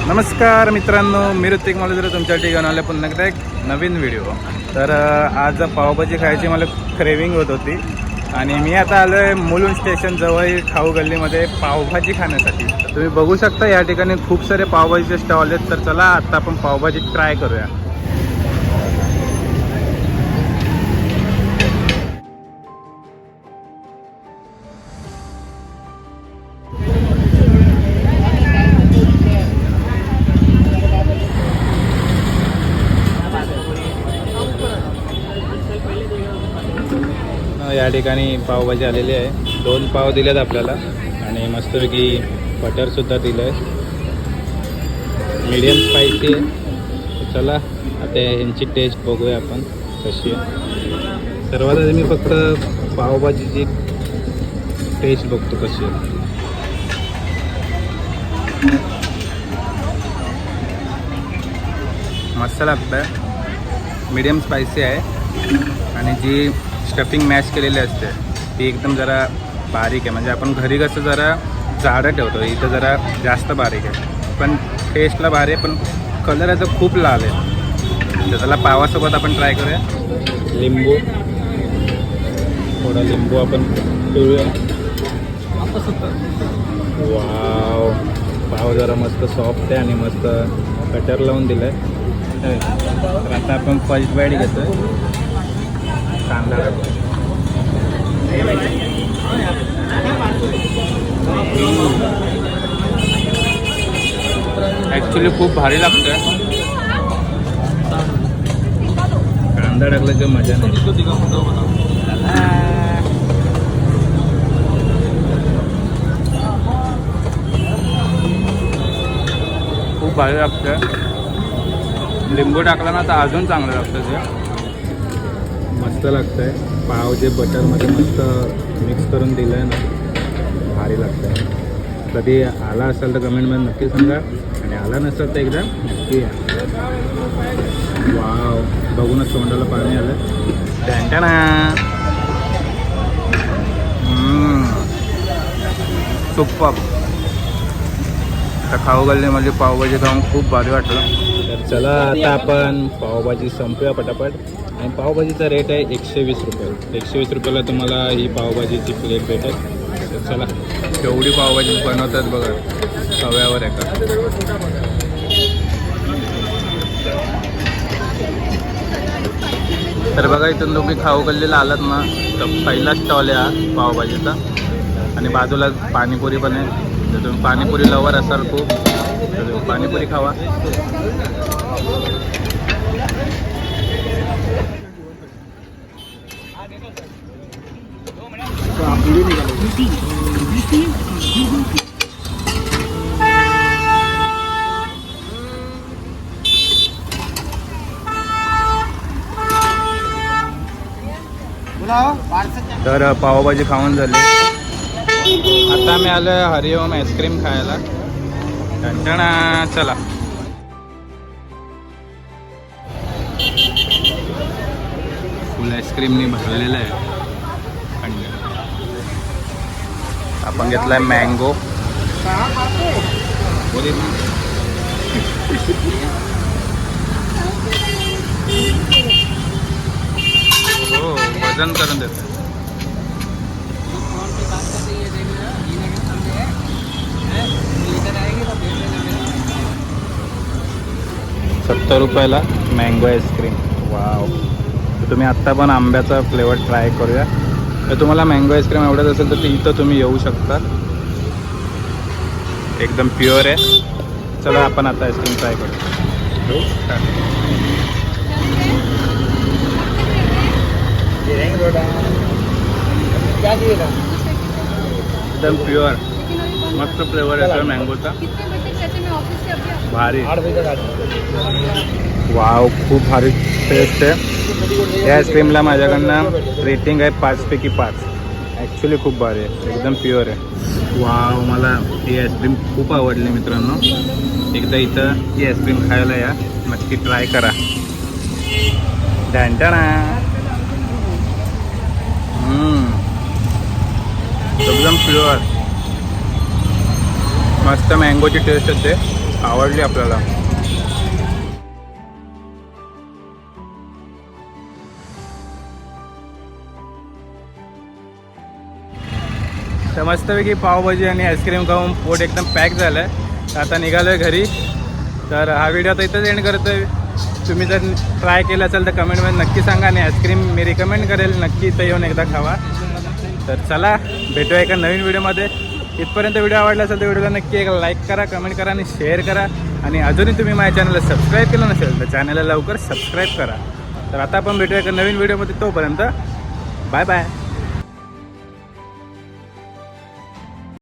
नमस्कार मित्रांनो, मी ऋतिक मालुसरे तुमच्यासाठी घेऊन आले पुन्हा एकदा एक नवीन व्हिडिओ. तर आज पावभाजी खायची मला क्रेविंग होत होती आणि मी आता आलो आहे मुलुंड स्टेशन जवळ खाऊ गल्लीमध्ये पावभाजी खाण्यासाठी. तुम्ही बघू शकता या ठिकाणी खूप सारे पावभाजीचे स्टॉल आहेत. तर चला आता आपण पावभाजी ट्राय करूया. या ठिकाणी पावभाजी आलेली आहे. 2 पाव दिलेत आपल्याला आणि मस्तपैकी बटरसुद्धा दिलं आहे. मीडियम स्पायसी आहे. चला आता यांची टेस्ट बघूया आपण कशी आहे. सर्वात आधी मी फक्त पावभाजीची टेस्ट बघतो कशी आहे. मस्त लागतं आहे. मीडियम स्पायसी आहे आणि जी स्टफिंग मॅश केलेली असते ती एकदम जरा बारीक आहे. म्हणजे आपण घरी कसं जरा जाडं ठेवतो, इथं जरा जास्त बारीक आहे. पण टेस्टला भारी आहे, पण कलर याचा खूप लाल आहे. तर त्याला पावासोबत आपण ट्राय करूया. लिंबू, थोडा लिंबू आपण पिळूया. वाव, पाव जरा मस्त सॉफ्ट आहे आणि मस्त बटर लावून दिलं आहे. तर आता आपण फर्स्ट बाईट घेतो आहे. कांदा ॲक्च्युली खूप भारी लागतं. कांदा टाकल्याची मजा नाही. खूप भारी लागतं. लिंबू टाकला ना तर अजून चांगलं लागतं. ते मस्त लागतं आहे. पाव जे बटरमध्ये मस्त मिक्स करून दिलं आहे ना, भारी लागतं आहे. कधी आला असेल तर कमेंटमध्ये नक्की सांगा आणि आला नसेल तर एकदा नक्की या. वाव, बघूनच तोंडाला पाणी आलं. टँटना. सुपर. आता खाऊ गल्लीमध्ये पावभाजी खाऊन खूप भारी वाटलं. तर चला आता आपण पावभाजी संपूया पटापट. आणि पावभाजीचा रेट आहे 120 रुपये. 120 रुपयाला तुम्हाला ही पावभाजीची प्लेट भेटेल. तर चला, केवढी पावभाजी बनवतात बघा तव्यावर आहे का. तर बघा इथून तुम्ही खाऊ गल्लीला आलात ना तर पहिला स्टॉल आहे हा पावभाजीचा आणि बाजूला पाणीपुरी पण आहे. जर तुम्ही पाणीपुरी लवर असाल खूप तर पाणीपुरी खावा. तर पावभाजी खाऊन झाली. आता मी आलो हरिओम आईस्क्रीम खायला. टणटणा. चला, फुल आईस्क्रीमनी भरलेलं आहे. आपण घेतलाय मँगो. हो, वजन करून देत. ₹70 मँगो आईस्क्रीम. वाव. तर तुम्ही आत्ता पण आंब्याचा फ्लेवर ट्राय करूया. तर तुम्हाला मँगो आईस्क्रीम आवडत असेल तर इथं तुम्ही येऊ शकता. एकदम प्युअर आहे. चला आपण आता आईस्क्रीम ट्राय करू. एकदम प्युअर मस्त फ्लेवर आहे मँगोचा. भारी. वाव, खूप भारी टेस्ट आहे. या आईस्क्रीमला माझ्याकडनं रेटिंग आहे 5 पैकी 5. ॲक्च्युली खूप भारी आहे, एकदम प्युअर आहे. वाव, मला ही आईस्क्रीम खूप आवडली मित्रांनो. एकदा इथं ही आईस्क्रीम खायला या, नक्की ट्राय करा. टँटणा. एकदम प्युअर मस्त मँगोची टेस्ट येते. आवडली आपल्याला. तर मस्तपैकी पावभाजी आणि आईस्क्रीम खाऊन पोट एकदम पॅक झालं आहे. तर आता निघालो आहे घरी. तर हा व्हिडिओ आता इथंच एंड करतो आहे. तुम्ही जर ट्राय केलं असेल तर कमेंटमध्ये नक्की सांगा आणि आईस्क्रीम मी रिकमेंड करेल, नक्की इथं येऊन एकदा खावा. तर चला भेटूया एका नवीन व्हिडिओमध्ये. इथपर्यंत व्हिडिओ आवडला असेल तर व्हिडिओला नक्की एक लाईक करा, कमेंट करा आणि शेअर करा. आणि अजूनही तुम्ही माझ्या चॅनलला सबस्क्राईब केलं नसेल तर चॅनलला लवकर सबस्क्राईब करा. तर आता आपण भेटूया एका नवीन व्हिडिओमध्ये. तोपर्यंत बाय बाय.